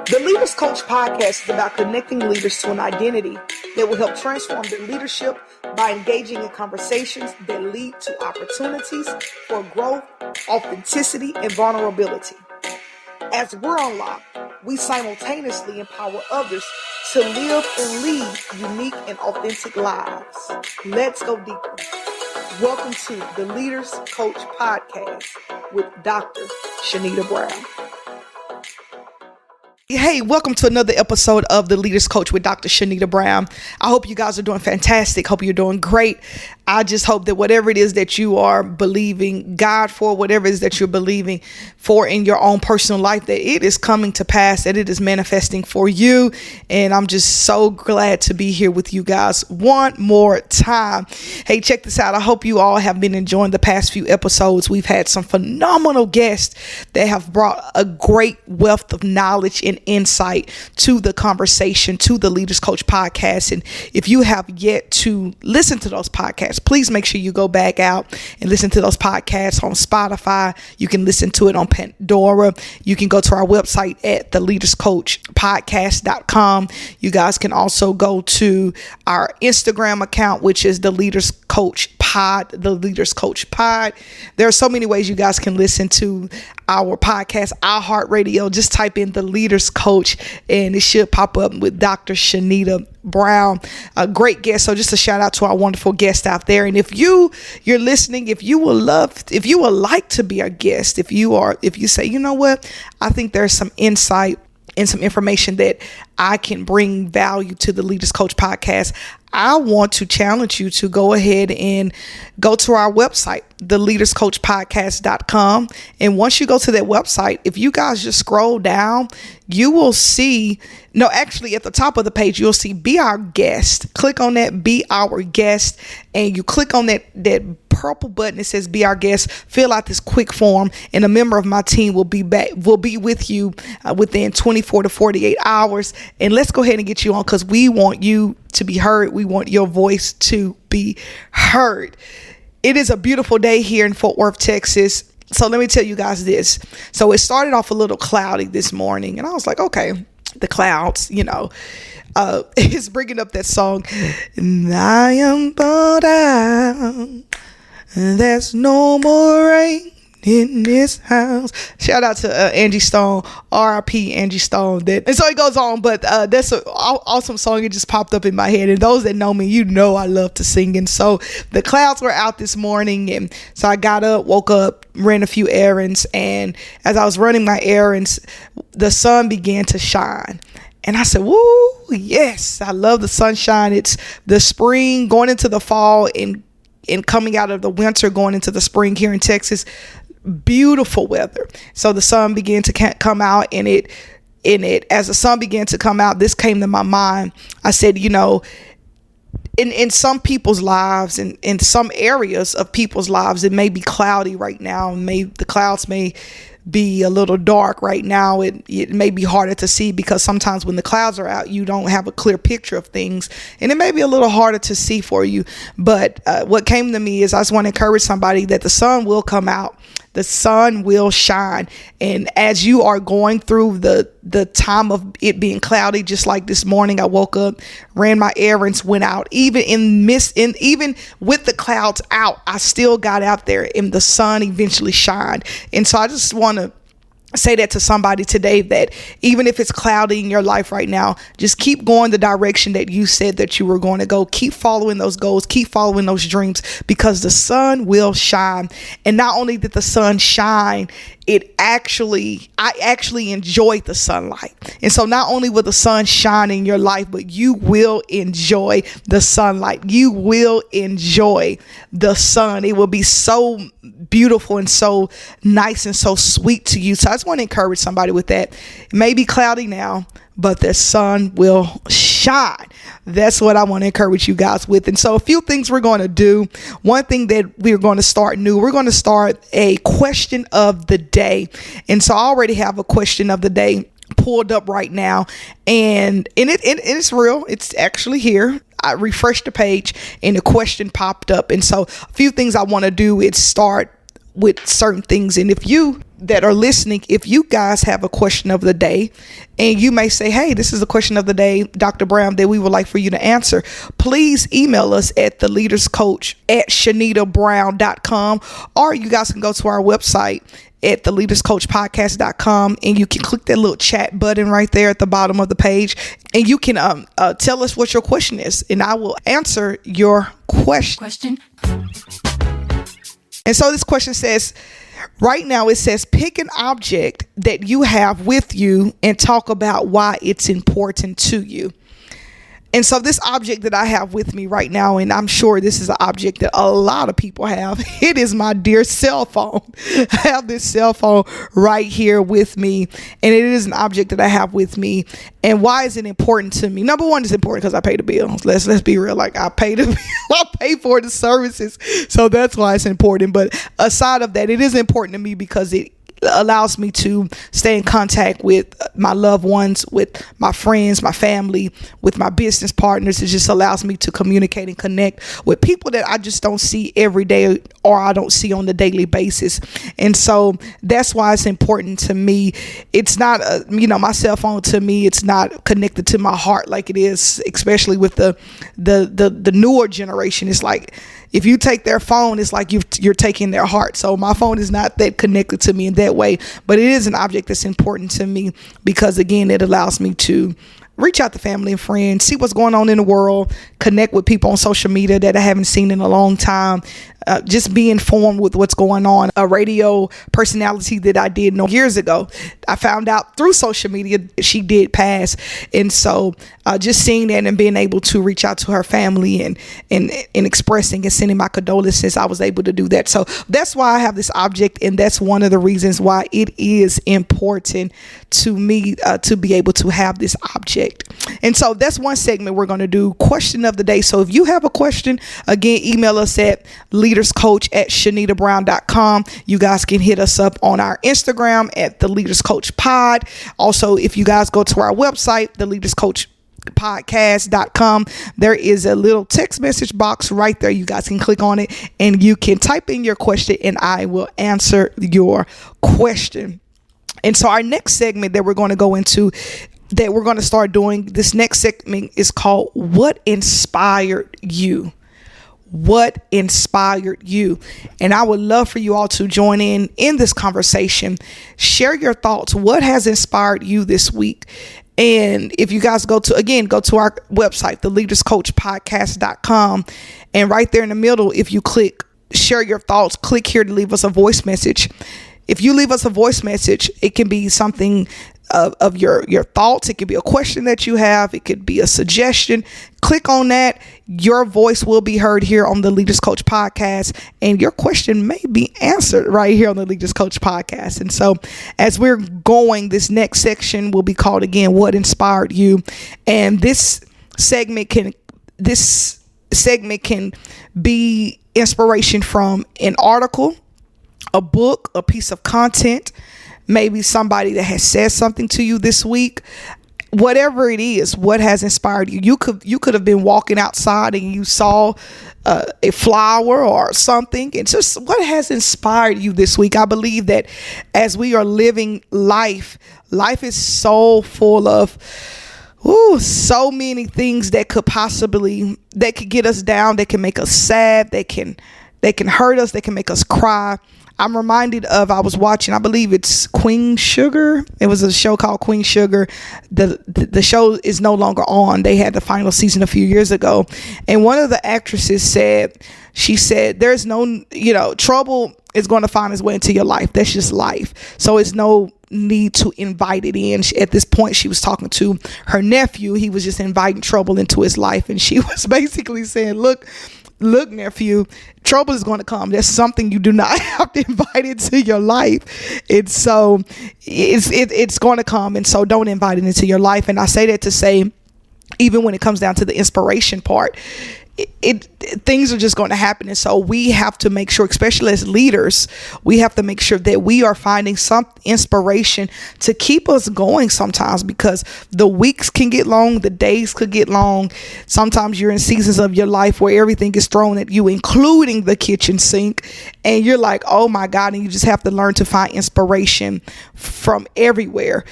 The Leaders Coach podcast is about connecting leaders to an identity that will help transform their leadership by engaging in conversations that lead to opportunities for growth, authenticity, and vulnerability. As we're unlocked, we simultaneously empower others to live and lead unique and authentic lives. Let's go deeper. Welcome to the Leaders Coach podcast with Dr. Shanita Brown. Hey, welcome to another episode of the Leaders Coach with Dr. Shanita Brown. I hope you guys are doing fantastic. Hope you're doing great. I just hope that whatever it is that you are believing God for, whatever it is that you're believing for in your own personal life, that it is coming to pass, that it is manifesting for you. And I'm just so glad to be here with you guys one more time. Hey, check this out. I hope you all have been enjoying the past few episodes. We've had some phenomenal guests that have brought a great wealth of knowledge and insight to the conversation, to the Leaders Coach podcast. And if you have yet to listen to those podcasts, please make sure you go back out and listen to those podcasts on Spotify. You can listen to it on Pandora. You can go to our website at theleaderscoachpodcast.com. You guys can also go to our Instagram account, which is the Leaders Coach Pod, the Leaders Coach Pod. There are so many ways you guys can listen to our podcast, iHeartRadio. Just type in the Leaders Coach and it should pop up with Dr. Shanita Brown, a great guest. So just a shout out to our wonderful guest out there. And if you're listening, if you would like to be our guest, if you say, you know what, I think there's some insight and some information that I can bring value to the Leaders Coach podcast, I want to challenge you to go ahead and go to our website, theleaderscoachpodcast.com. And once you go to that website, if you guys just scroll down, you will see, at the top of the page, you'll see Be Our Guest. Click on that, Be Our Guest. And you click on that purple button that says Be Our Guest. Fill out this quick form and a member of my team will be with you within 24 to 48 hours. And let's go ahead and get you on because we want you to be heard. We want your voice to be heard. It is a beautiful day here in Fort Worth, Texas. So let me tell you guys this. So it started off a little cloudy this morning and I was like, okay, the clouds, it's bringing up that song. And I am bowed down and there's no more rain in this house. Shout out to Angie Stone, R.I.P. Angie Stone. And so it goes on, but that's an awesome song. It just popped up in my head. And those that know me, I love to sing. And so the clouds were out this morning. And so I got up, woke up, ran a few errands. And as I was running my errands, the sun began to shine. And I said, woo, yes, I love the sunshine. It's the spring going into the fall and coming out of the winter, going into the spring here in Texas. Beautiful weather. So the sun began to come out as the sun began to come out, this came to my mind. I said, in some people's lives and in some areas of people's lives, it may be cloudy right now. The clouds may be a little dark right now. It may be harder to see because sometimes when the clouds are out, you don't have a clear picture of things and it may be a little harder to see for you. But what came to me is I just want to encourage somebody that the sun will come out. The sun will shine. And as you are going through the time of it being cloudy, just like this morning, I woke up, ran my errands, went out, even with the clouds out, I still got out there and the sun eventually shined. And so I just want to say that to somebody today, that even if it's cloudy in your life right now, just keep going the direction that you said that you were going to go. Keep following those goals, keep following those dreams, because the sun will shine. And not only did the sun shine, I actually enjoyed the sunlight. And so not only will the sun shine in your life, but you will enjoy the sunlight. You will enjoy the sun. It will be so beautiful and so nice and so sweet to you. So I just want to encourage somebody with that. It may be cloudy now, but the sun will shine. That's what I want to encourage you guys with. And so a few things we're going to do. One thing that we're going to start new, we're going to start a question of the day. And so I already have a question of the day pulled up right now, and it's real. It's actually here. I refreshed the page and the question popped up. And so a few things I want to do is start with certain things. And if you that are listening, if you guys have a question of the day and you may say, hey, this is a question of the day, Dr. Brown, that we would like for you to answer, please email us at theleaderscoach@ShanitaBrown.com, or you guys can go to our website at theleaderscoachpodcast.com, and you can click that little chat button right there at the bottom of the page, and you can tell us what your question is, and I will answer your question. And so this question says, right now it says, pick an object that you have with you and talk about why it's important to you. And so this object that I have with me right now, and I'm sure this is an object that a lot of people have, it is my dear cell phone. I have this cell phone right here with me, and it is an object that I have with me. And why is it important to me? Number one, it's important because I pay the bills. Let's be real. Like, I pay the bill, I pay for the services. So that's why it's important. But aside of that, it is important to me because it allows me to stay in contact with my loved ones, with my friends, my family, with my business partners. It just allows me to communicate and connect with people that I just don't see every day, or I don't see on the daily basis. And so that's why it's important to me. It's not, my cell phone, to me, it's not connected to my heart like it is, especially with the newer generation. It's like, if you take their phone, it's like you're taking their heart. So my phone is not that connected to me in that way, but it is an object that's important to me because, again, it allows me to reach out to family and friends, see what's going on in the world, connect with people on social media that I haven't seen in a long time, just be informed with what's going on. A radio personality that I did know years ago, I found out through social media she did pass. And so just seeing that and being able to reach out to her family and expressing and sending my condolences, I was able to do that. So that's why I have this object, and that's one of the reasons why it is important to me to be able to have this object. And so that's one segment we're going to do, question of the day. So if you have a question, again, email us at leaderscoach@ShanitaBrown.com. You guys can hit us up on our Instagram at the Leaders Coach Pod. Also, if you guys go to our website, the Leaders Coach podcast.com, there is a little text message box right there. You guys can click on it and you can type in your question and I will answer your question. And so our next segment that we're going to go into, that we're going to start doing, this next segment is called What Inspired You? What inspired you? And I would love for you all to join in this conversation. Share your thoughts. What has inspired you this week? And if you guys go to our website, theleaderscoachpodcast.com, and right there in the middle, if you click share your thoughts, click here to leave us a voice message. If you leave us a voice message, it can be something of your thoughts. It could be a question that you have. It could be a suggestion. Click on that. Your voice will be heard here on the Leaders Coach Podcast, and your question may be answered right here on the Leaders Coach Podcast. And so as we're going, this next section will be called, again, What Inspired You? And this segment can be inspiration from an article, a book, a piece of content, maybe somebody that has said something to you this week. Whatever it is, what has inspired you? You could have been walking outside and you saw a flower or something. It's just what has inspired you this week. I believe that as we are living life is so full of so many things that could get us down, that can make us sad, that can hurt us, that can make us cry. I'm reminded of, I was watching, I believe it's Queen Sugar. It was a show called Queen Sugar. The show is no longer on. They had the final season a few years ago. And one of the actresses said, there's no, trouble is going to find its way into your life. That's just life. So it's no need to invite it in. At this point, she was talking to her nephew. He was just inviting trouble into his life. And she was basically saying, look, nephew, trouble is going to come. That's something you do not have to invite into your life. And so it's going to come. And so don't invite it into your life. And I say that to say, even when it comes down to the inspiration part, things are just going to happen. And so we have to make sure, especially as leaders, we have to make sure that we are finding some inspiration to keep us going sometimes, because the weeks can get long, the days could get long. Sometimes you're in seasons of your life where everything is thrown at you, including the kitchen sink, and you're like, oh my God, and you just have to learn to find inspiration from everywhere.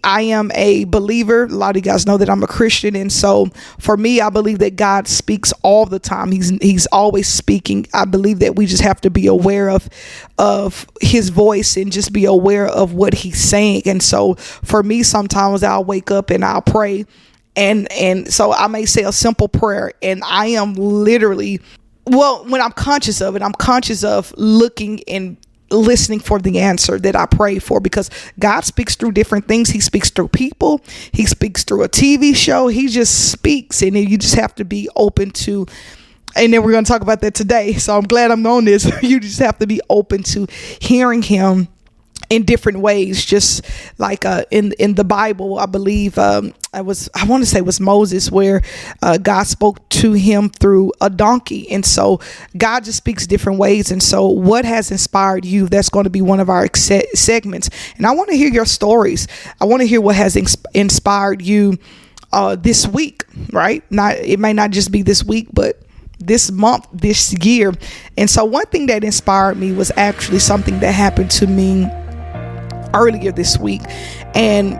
I am a believer. A lot of you guys know that I'm a Christian, and so for me, I believe that God speaks all the time. He's always speaking. I believe that we just have to be aware of his voice and just be aware of what he's saying. And so for me, sometimes I'll wake up and I'll pray, and so I may say a simple prayer, and I am literally, well, when I'm conscious of it, I'm conscious of looking and listening for the answer that I pray for, because God speaks through different things. He speaks through people. He speaks through a TV show. He just speaks, and then you just have to be open to, and then we're going to talk about that today. So I'm glad I'm on this. You just have to be open to hearing him in different ways, just like in the Bible. I believe I want to say it was Moses, where God spoke to him through a donkey. And so God just speaks different ways. And so what has inspired you? That's going to be one of our segments. And I want to hear your stories. I want to hear what has inspired you this week, right? It may not just be this week, but this month, this year. And so one thing that inspired me was actually something that happened to me earlier this week. And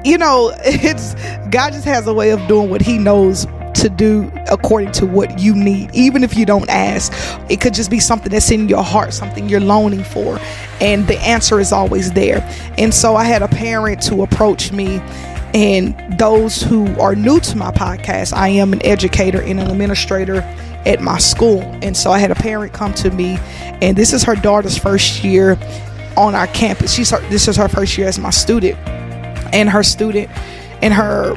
it's God just has a way of doing what he knows to do according to what you need. Even if you don't ask, it could just be something that's in your heart, something you're longing for, and the answer is always there. And so I had a parent who approached me. And those who are new to my podcast, I am an educator and an administrator at my school. And so I had a parent come to me, and this is her daughter's first year on our campus. This is her first year as my student, and her student, and her.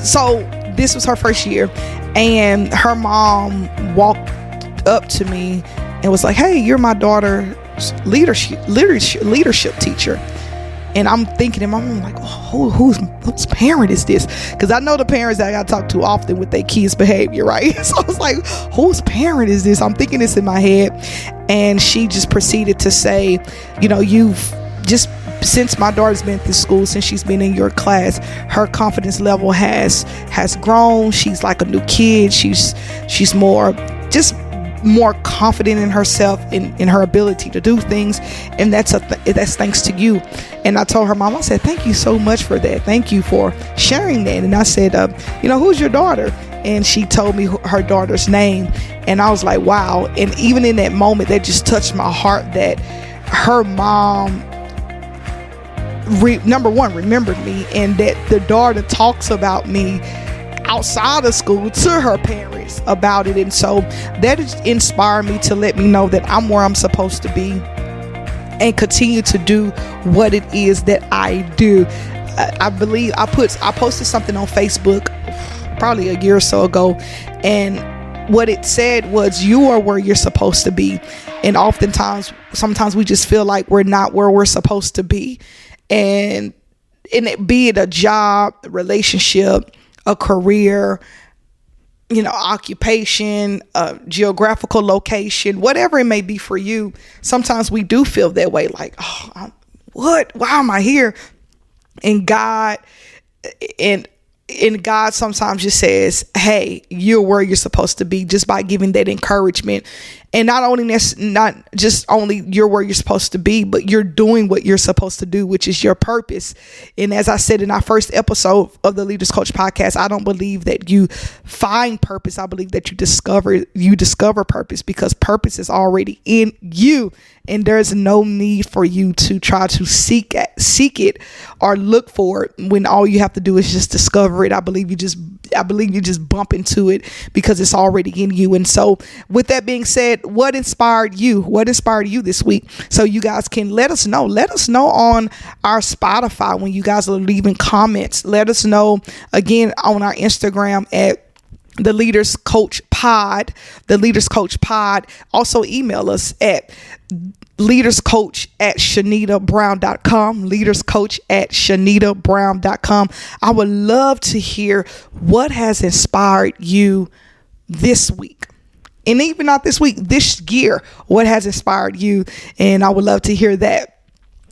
So this was her first year, and her mom walked up to me and was like, "Hey, you're my daughter's leadership teacher." And I'm thinking in my mind, like, oh, whose parent is this? Because I know the parents that I got to talk to often with their kids' behavior, right? So I was like, whose parent is this? I'm thinking this in my head. And she just proceeded to say, you've just, since my daughter's been through school, since she's been in your class, her confidence level has grown. She's like a new kid. She's more confident in herself, in her ability to do things, and that's thanks to you. And I told her mom, I said, thank you so much for that. Thank you for sharing that. And I said, who's your daughter? And she told me her daughter's name, and I was like, wow. And even in that moment, that just touched my heart that her mom number one remembered me, and that the daughter talks about me outside of school to her parents about it. And so that inspired me to let me know that I'm where I'm supposed to be and continue to do what it is that I do. I believe I posted something on Facebook probably a year or so ago, and what it said was, you are where you're supposed to be. And sometimes we just feel like we're not where we're supposed to be, and be it a job, a relationship, a career, occupation, geographical location, whatever it may be for you. Sometimes we do feel that way, like, oh, why am I here? And God sometimes just says, hey, you're where you're supposed to be, just by giving that encouragement. And not just only you're where you're supposed to be, but you're doing what you're supposed to do, which is your purpose. And as I said in our first episode of the Leaders Coach podcast, I don't believe that you find purpose. I believe that you discover purpose, because purpose is already in you, and there's no need for you to try to seek it or look for it, when all you have to do is just discover it. I believe you just bump into it because it's already in you. And so with that being said, what inspired you this week? So you guys can let us know on our Spotify when you guys are leaving comments. Let us know again on our Instagram at the Leaders Coach Pod. Also email us at leaderscoach at ShanitaBrown.com, leaderscoach at ShanitaBrown.com. I would love to hear what has inspired you this week. And even not this week, this year, what has inspired you? And I would love to hear that.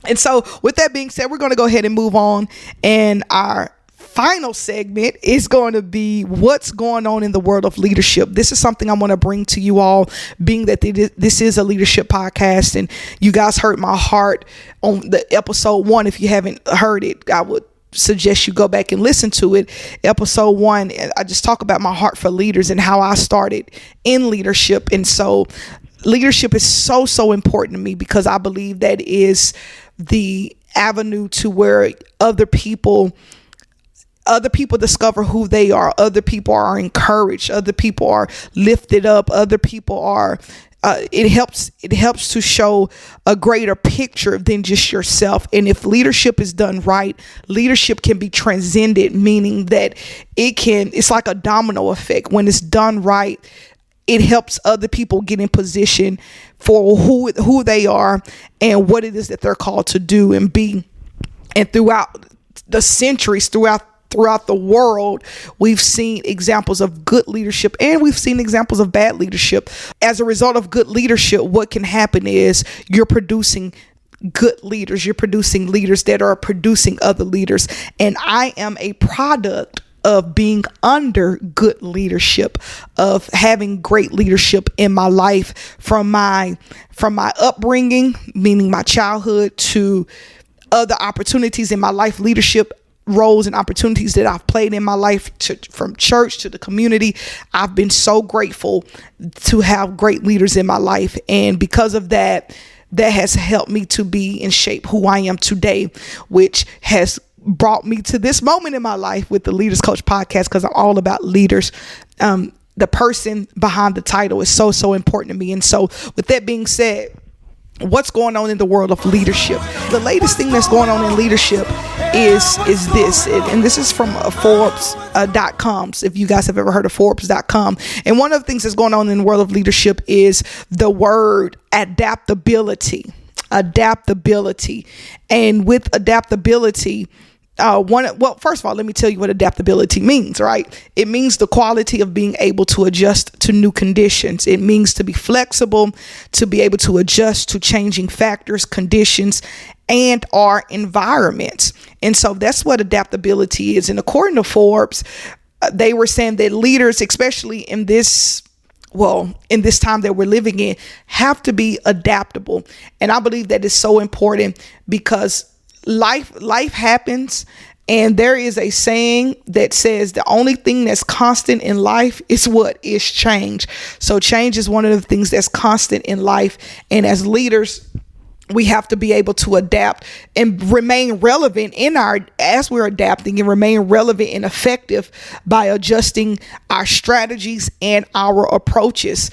And so with that being said, we're going to go ahead and move on. And our final segment is going to be what's going on in the world of leadership. This is something I want to bring to you all, being that this is a leadership podcast, and you guys heard my heart on the episode 1. If you haven't heard it, I would suggest you go back and listen to it. Episode 1, I just talk about my heart for leaders and how I started in leadership. And so leadership is so important to me, because I believe that is the avenue to where other people discover who they are. Other people are encouraged. Other people are lifted up. Other people are, it helps to show a greater picture than just yourself. And if leadership is done right, leadership can be transcended, meaning that it's like a domino effect. When it's done right, it helps other people get in position for who they are and what it is that they're called to do and be. And throughout the centuries, throughout the world, we've seen examples of good leadership and we've seen examples of bad leadership. As a result of good leadership, what can happen is you're producing good leaders. You're producing leaders that are producing other leaders. And I am a product of being under good leadership, of having great leadership in my life, from my upbringing, meaning my childhood, to other opportunities in my life, leadership roles and opportunities that I've played in my life, from church to the community. I've been so grateful to have great leaders in my life. And because of that, that has helped me to be and shape who I am today, which has brought me to this moment in my life with the Leaders Coach podcast, because I'm all about leaders. The person behind the title is so important to me. And so with that being said, what's going on in the world of leadership? The latest thing that's going on in leadership is this, and this is from Forbes.com. If you guys have ever heard of Forbes.com, and one of the things that's going on in the world of leadership is the word adaptability. And with adaptability, first of all, let me tell you what adaptability means, right? It means the quality of being able to adjust to new conditions. It means to be flexible, to be able to adjust to changing factors, conditions, and our environments. And so that's what adaptability is. And according to Forbes, they were saying that leaders, especially in this time that we're living in, have to be adaptable. And I believe that is so important, because life happens, and there is a saying that says the only thing that's constant in life is change. So change is one of the things that's constant in life. And as leaders, we have to be able to adapt and remain relevant as we're adapting, and remain relevant and effective by adjusting our strategies and our approaches.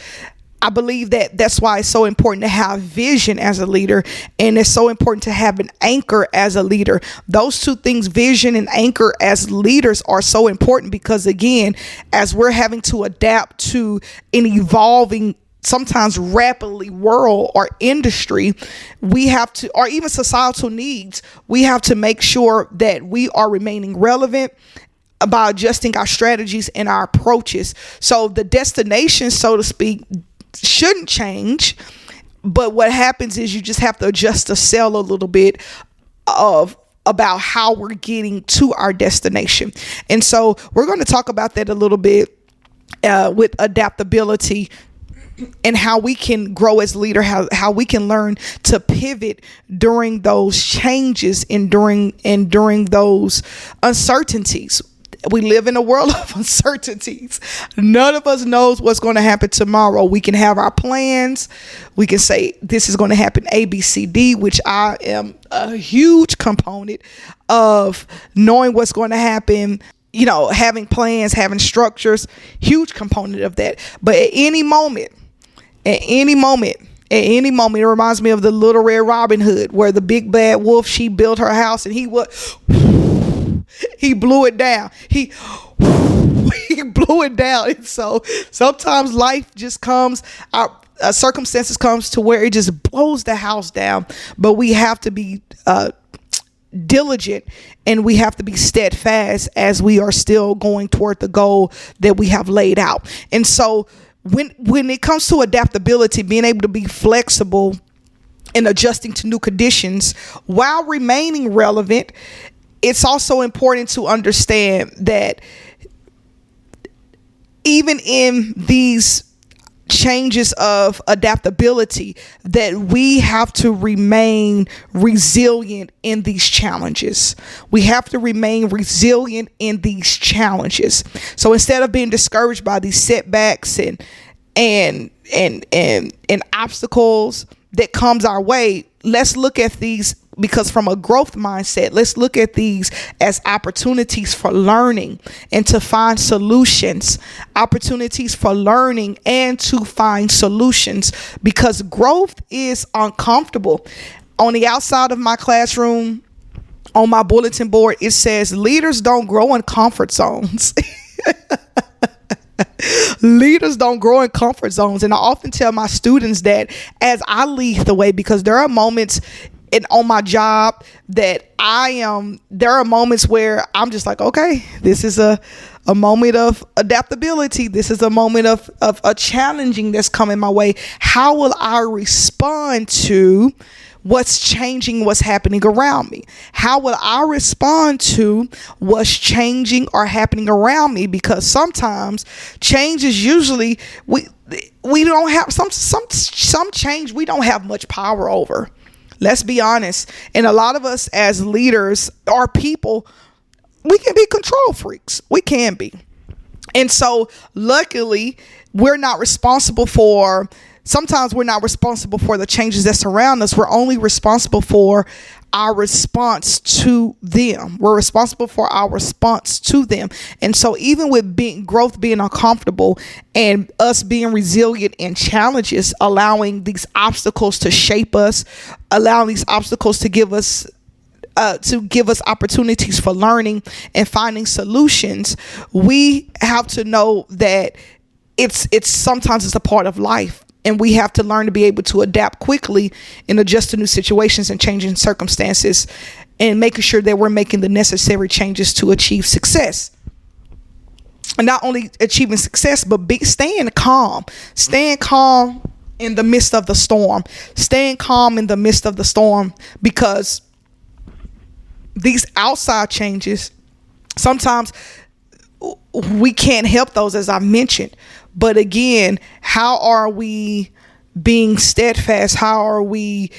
I believe that that's why it's so important to have vision as a leader, and it's so important to have an anchor as a leader. Those two things, vision and anchor as leaders, are so important, because again, as we're having to adapt to an evolving, sometimes rapidly world or industry, we have to, or even societal needs, we have to make sure that we are remaining relevant by adjusting our strategies and our approaches. So the destination, so to speak, shouldn't change, but what happens is you just have to adjust the sail a little bit about how we're getting to our destination. And so we're going to talk about that a little bit with adaptability, and how we can grow as leader, how we can learn to pivot during those changes and during those uncertainties. We live in a world of uncertainties. None of us knows what's going to happen tomorrow. We can have our plans. We can say this is going to happen A, B, C, D, which I am a huge component of knowing what's going to happen. Having plans, having structures, huge component of that. But at any moment, it reminds me of the Little Red Robin Hood, where the big bad wolf, she built her house, and he blew it down. He blew it down. And so sometimes life just comes out. circumstances comes to where it just blows the house down, but we have to be diligent, and we have to be steadfast as we are still going toward the goal that we have laid out. And so when it comes to adaptability, being able to be flexible and adjusting to new conditions while remaining relevant, it's also important to understand that even in these changes of adaptability, that we have to remain resilient in these challenges. We have to remain resilient in these challenges. So instead of being discouraged by these setbacks and obstacles that comes our way, let's look at these, because from a growth mindset, let's look at these as opportunities for learning and to find solutions, opportunities for learning and to find solutions, because growth is uncomfortable. On the outside of my classroom, on my bulletin board, it says leaders don't grow in comfort zones. Leaders don't grow in comfort zones. And I often tell my students that as I lead the way, because there are moments on my job that there are moments where I'm just like, okay, this is a moment of adaptability. This is a moment of a challenging that's coming my way. How will I respond to what's changing, what's happening around me? How will I respond to what's changing or happening around me? Because sometimes change is usually, we don't have some change we don't have much power over. Let's be honest. And a lot of us as leaders or people, we can be control freaks. We can be. And so luckily, sometimes we're not responsible for the changes that surround us. We're only responsible for our response to them. We're responsible for our response to them. And so even with growth being uncomfortable and us being resilient in challenges, allowing these obstacles to shape us, allowing these obstacles to give us opportunities for learning and finding solutions, we have to know that it's sometimes a part of life. And we have to learn to be able to adapt quickly and adjust to new situations and changing circumstances, and making sure that we're making the necessary changes to achieve success. And not only achieving success, but staying calm in the midst of the storm, because these outside changes, sometimes we can't help those, as I mentioned. But again, how are we being steadfast? How are we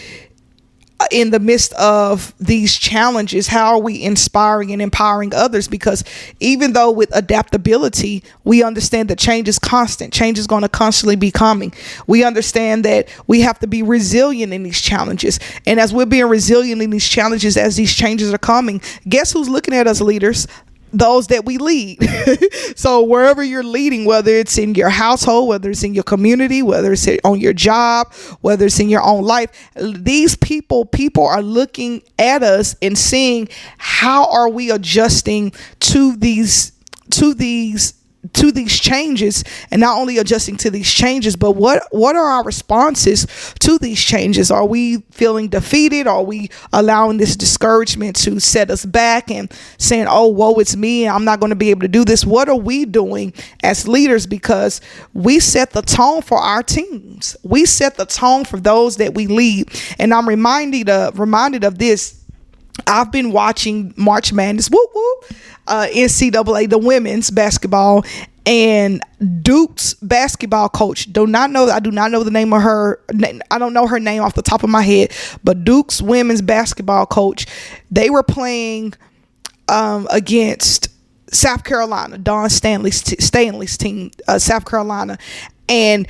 in the midst of these challenges? How are we inspiring and empowering others? Because even though with adaptability, we understand that change is constant. Change is going to constantly be coming. We understand that we have to be resilient in these challenges. And as we're being resilient in these challenges, as these changes are coming, guess who's looking at us, leaders? Those that we lead. So wherever you're leading, whether it's in your household, whether it's in your community, whether it's on your job, whether it's in your own life, these people are looking at us and seeing how are we adjusting to these changes, and not only adjusting to these changes, but what are our responses to these changes? Are we feeling defeated? Are we allowing this discouragement to set us back and saying, oh, woe, it's me, I'm not going to be able to do this? What are we doing as leaders? Because we set the tone for our teams. We set the tone for those that we lead. And I'm reminded of this. I've been watching March Madness, NCAA, the women's basketball, and Duke's basketball coach. I do not know the name of her. I don't know her name off the top of my head, but Duke's women's basketball coach, they were playing against South Carolina, Don Stanley's team, South Carolina, and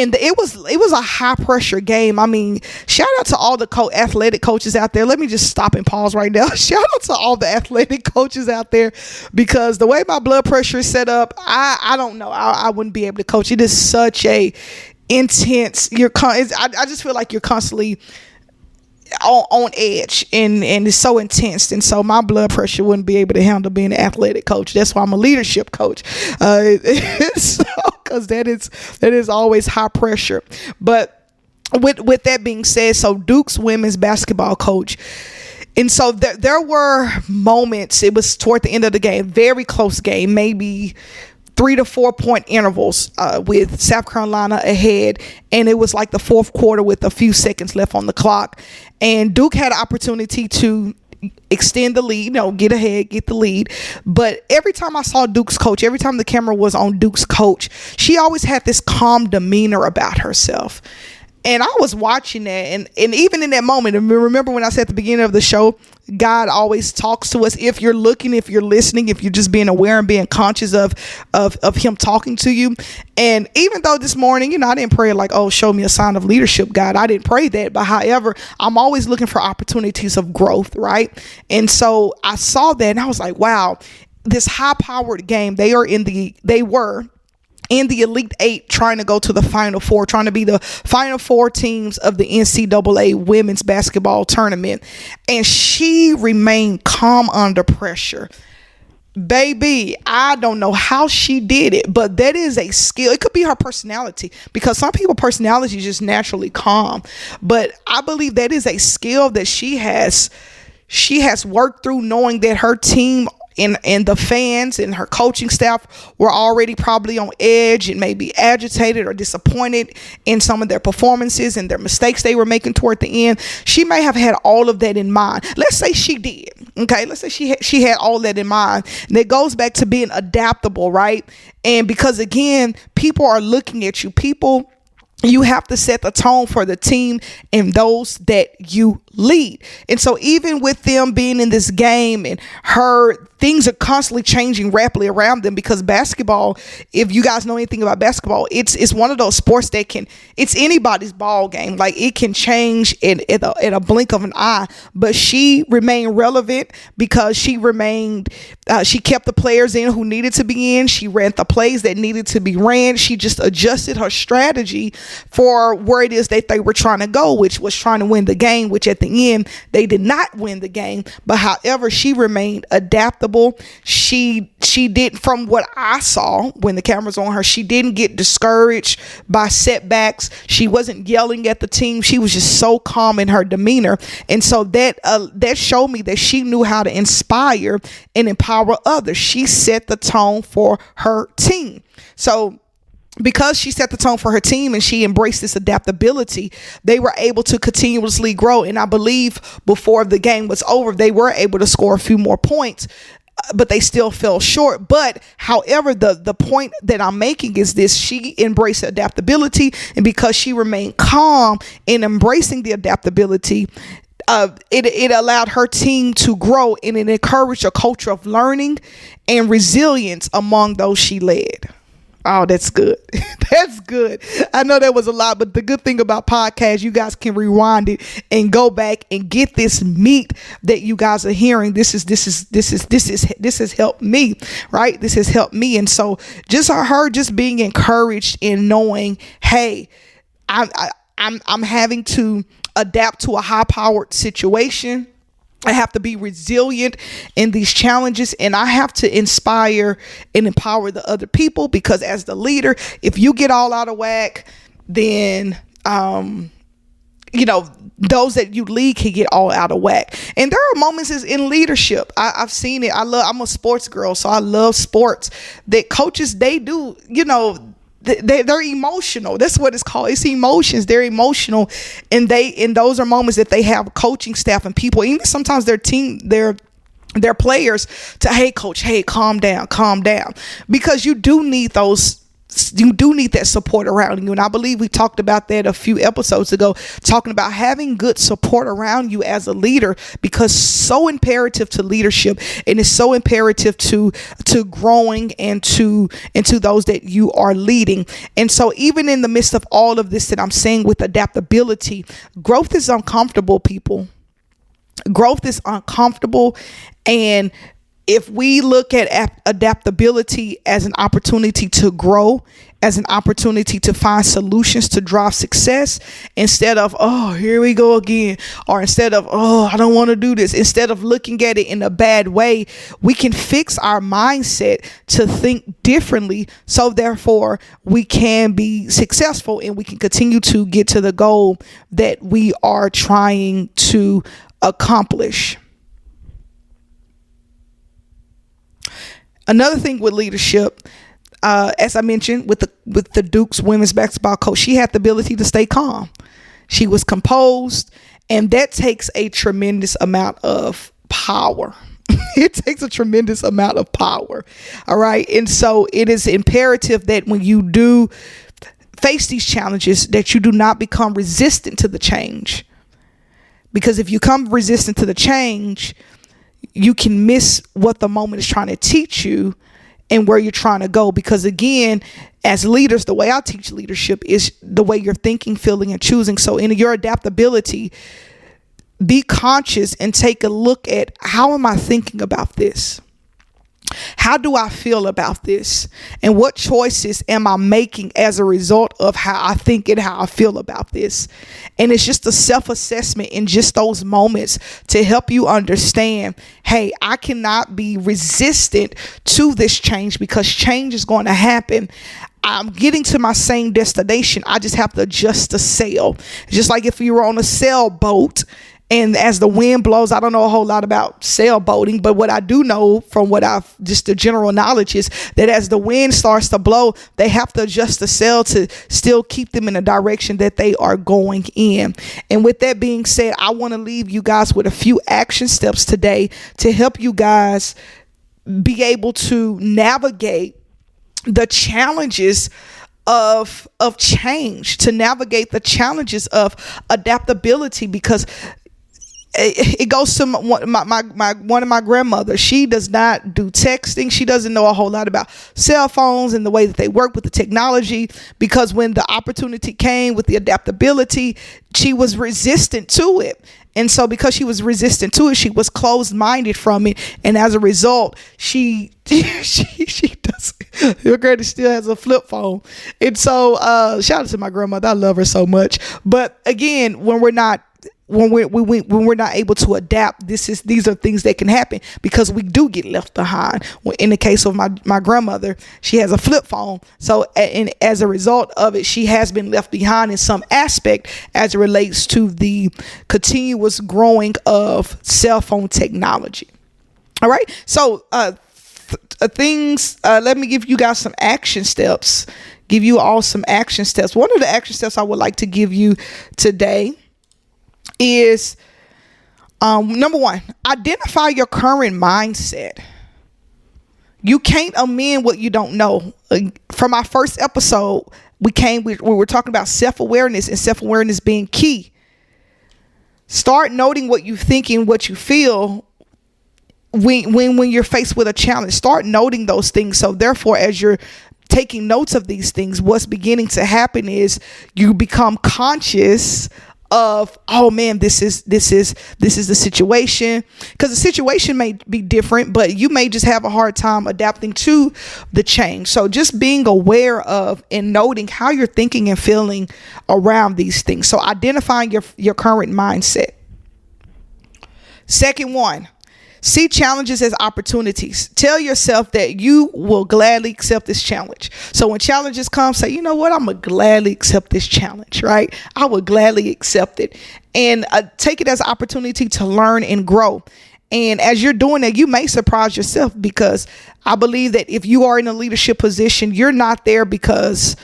it was a high pressure game. I mean, shout out to all the athletic coaches out there. Let me just stop and pause right now. Shout out to all the athletic coaches out there, because the way my blood pressure is set up, I don't know. I wouldn't be able to coach. It is such a intense. I just feel like you're constantly on edge, and it's so intense, and so my blood pressure wouldn't be able to handle being an athletic coach. That's why I'm a leadership coach. It's so because that is always high pressure. But with that being said, so Duke's women's basketball coach. And so there were moments, it was toward the end of the game, very close game, maybe 3 to 4 point intervals with South Carolina ahead. And it was like the fourth quarter with a few seconds left on the clock. And Duke had an opportunity to extend the lead, get ahead, get the lead. But every time I saw Duke's coach, every time the camera was on Duke's coach, she always had this calm demeanor about herself. And I was watching that, and even in that moment, and remember when I said at the beginning of the show, God always talks to us if you're looking, if you're listening, if you're just being aware and being conscious of him talking to you. And even though this morning, I didn't pray like, oh, show me a sign of leadership, God. I didn't pray that. But however, I'm always looking for opportunities of growth, right? And so I saw that and I was like, wow, this high-powered game, they were in the Elite Eight, trying to go to the Final Four, trying to be the Final Four teams of the NCAA women's basketball tournament. And she remained calm under pressure. Baby, I don't know how she did it, but that is a skill. It could be her personality, because some people's personality is just naturally calm. But I believe that is a skill that she has worked through, knowing that her team and the fans and her coaching staff were already probably on edge and maybe agitated or disappointed in some of their performances and their mistakes they were making toward the end. She may have had all of that in mind. Let's say she did. Okay, let's say she had all that in mind. And it goes back to being adaptable, right? And because again, people are looking at you. You have to set the tone for the team and those that you lead. And so even with them being in this game and things are constantly changing rapidly around them, because basketball, if you guys know anything about basketball, it's one of those sports that it's anybody's ball game. Like, it can change in a blink of an eye. But she remained relevant because she kept the players in who needed to be in. She ran the plays that needed to be ran. She just adjusted her strategy for where it is that they were trying to go, which was trying to win the game, which at the end they did not win the game. But however, she remained adaptable. She did, from what I saw when the camera's on her, she didn't get discouraged by setbacks. She wasn't yelling at the team. She was just so calm in her demeanor. And so that showed me that she knew how to inspire and empower others. She set the tone for her team. So because she set the tone for her team and she embraced this adaptability, they were able to continuously grow. And I believe before the game was over, they were able to score a few more points, but they still fell short. But however, the point that I'm making is this: she embraced adaptability, and because she remained calm in embracing the adaptability, it allowed her team to grow, and it encouraged a culture of learning and resilience among those she led. Oh, that's good. That's good. I know that was a lot, but the good thing about podcasts, you guys can rewind it and go back and get this meat that you guys are hearing. This has helped me, right? This has helped me. And so just her just being encouraged in knowing, hey, I'm having to adapt to a high-powered situation. I have to be resilient in these challenges, and I have to inspire and empower the other people, because as the leader, if you get all out of whack, then, those that you lead can get all out of whack. And there are moments in leadership. I've seen it. I'm a sports girl, so I love sports, that coaches, they do, they're emotional. That's what it's called. It's emotions. They're emotional, and those are moments that they have coaching staff and people, even sometimes their team, their players, to, hey coach, hey, calm down, because you do need that support around you. And I believe we talked about that a few episodes ago, talking about having good support around you as a leader, because so imperative to leadership, and it's so imperative to growing and to those that you are leading. And so even in the midst of all of this that I'm saying with adaptability, growth is uncomfortable, people. Growth is uncomfortable, and if we look at adaptability as an opportunity to grow, as an opportunity to find solutions to drive success, instead of, oh, here we go again, or instead of, oh, I don't want to do this, instead of looking at it in a bad way, we can fix our mindset to think differently. So therefore we can be successful and we can continue to get to the goal that we are trying to accomplish. Another thing with leadership, as I mentioned, with the Duke's women's basketball coach, she had the ability to stay calm. She was composed, and that takes a tremendous amount of power. It takes a tremendous amount of power. All right. And so it is imperative that when you do face these challenges, that you do not become resistant to the change. Because if you come resistant to the change, you can miss what the moment is trying to teach you and where you're trying to go. Because again, as leaders, the way I teach leadership is the way you're thinking, feeling, and choosing. So in your adaptability, be conscious and take a look at, how am I thinking about this? How do I feel about this? And what choices am I making as a result of how I think and how I feel about this? And it's just a self-assessment in just those moments to help you understand, hey, I cannot be resistant to this change because change is going to happen. I'm getting to my same destination. I just have to adjust the sail. Just like if you were on a sailboat, and as the wind blows, I don't know a whole lot about sailboating, but what I do know from what I've just the general knowledge is that as the wind starts to blow, they have to adjust the sail to still keep them in the direction that they are going in. And with that being said, I want to leave you guys with a few action steps today to help you guys be able to navigate the challenges of change, to navigate the challenges of adaptability, because it goes to one of my grandmothers. She does not do texting. She doesn't know a whole lot about cell phones and the way that they work with the technology, because when the opportunity came with the adaptability, she was resistant to it. And so because she was resistant to it, she was closed-minded from it. And as a result, she does. Your granny still has a flip phone. And so shout out to my grandmother. I love her so much. But again, when we're not able to adapt, these are things that can happen because we do get left behind. In the case of my grandmother, she has a flip phone. So, and as a result of it, she has been left behind in some aspect as it relates to the continuous growing of cell phone technology. All right. So, let me give you guys some action steps, give you all some action steps. One of the action steps I would like to give you today is number one, identify your current mindset. You can't amend what you don't know. From our first episode, we were talking about self-awareness and self-awareness being key. Start noting what you think and what you feel when you're faced with a challenge. Start noting those things. So therefore, as you're taking notes of these things, what's beginning to happen is you become conscious of, oh man, this is the situation, because the situation may be different, but you may just have a hard time adapting to the change. So just being aware of and noting how you're thinking and feeling around these things. So identifying your current mindset. Second one, see challenges as opportunities. Tell yourself that you will gladly accept this challenge. So when challenges come, say, you know what, I'm going to gladly accept this challenge, right? I will gladly accept it, and take it as an opportunity to learn and grow. And as you're doing that, you may surprise yourself, because I believe that if you are in a leadership position, you're not there because,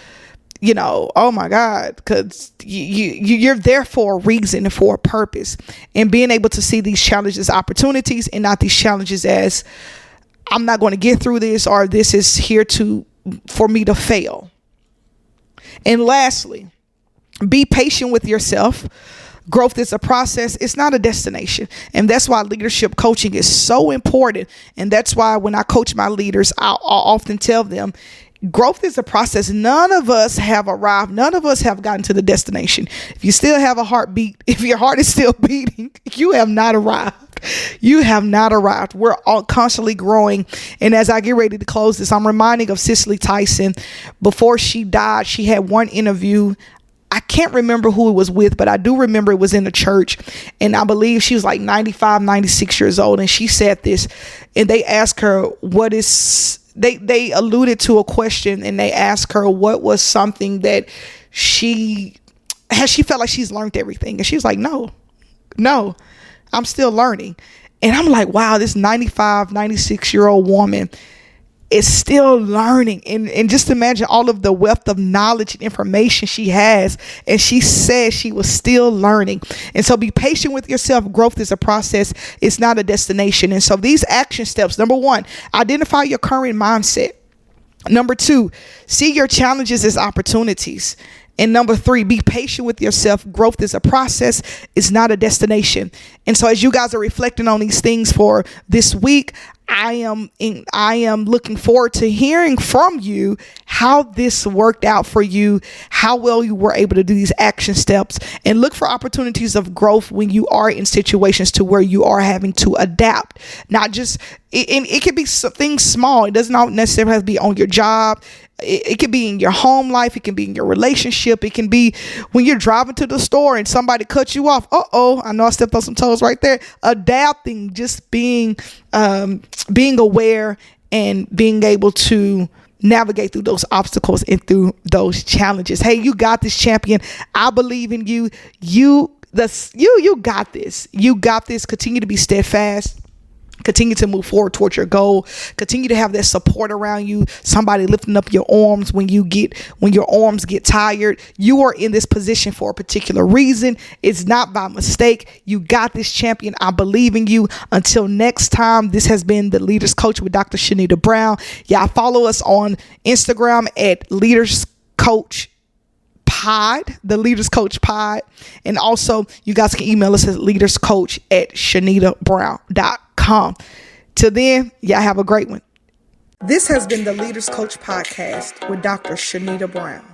oh my God, because you're there for a reason and for a purpose. And being able to see these challenges as opportunities and not these challenges as, I'm not going to get through this, or this is here for me to fail. And lastly, be patient with yourself. Growth is a process. It's not a destination. And that's why leadership coaching is so important. And that's why when I coach my leaders, I'll often tell them, growth is a process. None of us have arrived. None of us have gotten to the destination. If you still have a heartbeat, if your heart is still beating, you have not arrived. You have not arrived. We're all constantly growing. And as I get ready to close this, I'm reminding of Cicely Tyson. Before she died, she had one interview. I can't remember who it was with, but I do remember it was in a church. And I believe she was like 95, 96 years old. And she said this, and they asked her, they alluded to a question, and they asked her what was something that she felt like she's learned everything. And she was like, no, I'm still learning. And I'm like, wow, this 95, 96-year-old woman is still learning. And just imagine all of the wealth of knowledge and information she has. And she says she was still learning. And so be patient with yourself. Growth is a process. It's not a destination. And so these action steps, number 1, identify your current mindset. Number 2, see your challenges as opportunities. And number 3, be patient with yourself. Growth is a process. It's not a destination. And so as you guys are reflecting on these things for this week, I am looking forward to hearing from you how this worked out for you, how well you were able to do these action steps, and look for opportunities of growth when you are in situations to where you are having to adapt. Not just, it could be things small. It does not necessarily have to be on your job. It can be in your home life. It can be in your relationship. It can be when you're driving to the store and somebody cuts you off. I know I stepped on some toes right there. Adapting, just being aware and being able to navigate through those obstacles and through those challenges. Hey, you got this, champion. I believe in you. You got this. You got this. Continue to be steadfast. Continue to move forward towards your goal. Continue to have that support around you. Somebody lifting up your arms when your arms get tired. You are in this position for a particular reason. It's not by mistake. You got this, champion. I believe in you. Until next time, this has been the Leaders Coach with Dr. Shanita Brown. Yeah, follow us on Instagram at Leaders Coach Pod, the Leaders Coach Pod. And also you guys can email us at leaderscoach@shanitabrown.com. Till then, y'all have a great one. This has been the Leaders Coach Podcast with Dr. Shanita Brown.